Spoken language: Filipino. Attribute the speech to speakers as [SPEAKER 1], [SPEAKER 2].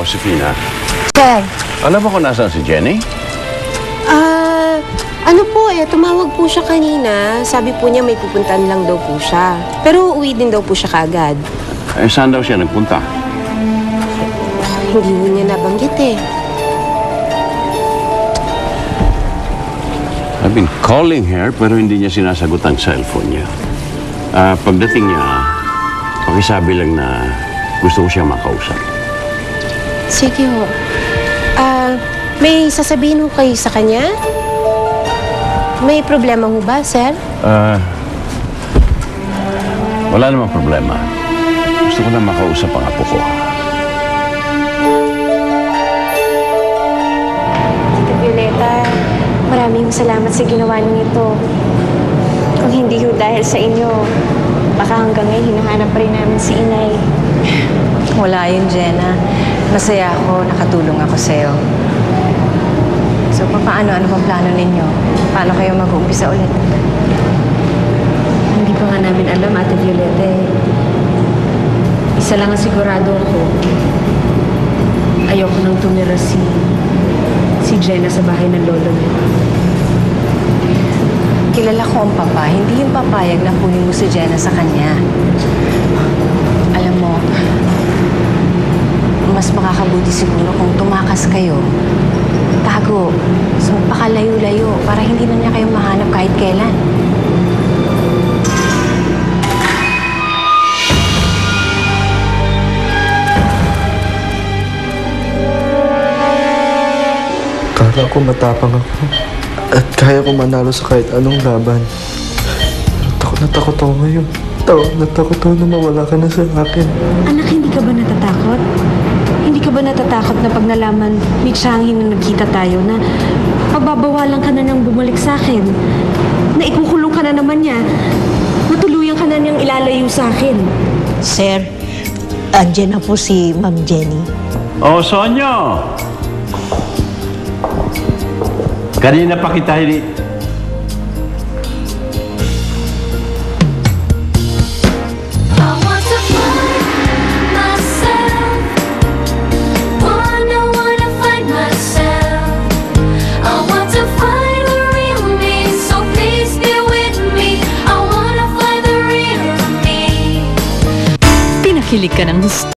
[SPEAKER 1] Josefina.
[SPEAKER 2] Sir.
[SPEAKER 1] Alam mo kung nasaan si Jenny?
[SPEAKER 2] Ano po tumawag po siya kanina. Sabi po niya may pupuntahan lang daw po siya. Pero uuwi din daw po siya kaagad.
[SPEAKER 1] Eh, saan daw siya nagpunta?
[SPEAKER 2] Hindi mo niya nabanggit
[SPEAKER 1] I've been calling her pero hindi niya sinasagot ang cellphone niya. Pagdating niya, pakisabi lang na gusto ko siyang makausap.
[SPEAKER 2] Sige ho. May sasabihin ho kayo sa kanya? May problema ho ba, sir?
[SPEAKER 1] Wala namang problema. Gusto ko lang makausap ang apo ko.
[SPEAKER 3] Tita Violeta, maraming salamat sa ginawa niyo ito. Kung hindi ho dahil sa inyo, baka hanggang ngayon hinahanap pa rin namin si Inay.
[SPEAKER 4] Wala yun, Jenna. Masaya ako, nakatulong ako sa'yo. So, paano? Ano bang plano ninyo? Paano kayo mag-uumpisa ulit?
[SPEAKER 5] Hindi pa nga namin alam, Ate Violeta. Isa lang ang sigurado ako. Ayoko nang tumira si Jenna sa bahay ng lolo niya.
[SPEAKER 4] Kilala ko ang papa. Hindi yung papayag na kunin mo si Jenna sa kanya. Alam mo, mas makakabuti siguro kung tumakas kayo. Tago. So, magpakalayo-layo para hindi na niya kayo mahanap kahit kailan.
[SPEAKER 6] Kala ko matapang ako at kaya ko manalo sa kahit anong laban. Pero takot na takot ako ngayon. Takot na takot ako na mawala ka na sa akin.
[SPEAKER 5] Anak, hindi ka ba natatakot? Hindi ka ba natatakot na pag nalaman ni Changi na nagkita tayo na pagbabawalan ka na nang bumalik sa akin? Na ikukulong ka na naman niya? Matuluyan ka na niyang ilalayo sa akin?
[SPEAKER 7] Sir, andyan na po si Ma'am Jenny.
[SPEAKER 1] Oh, Sonyo! Kanina pa kita
[SPEAKER 8] Pinakilig ka ng gusto.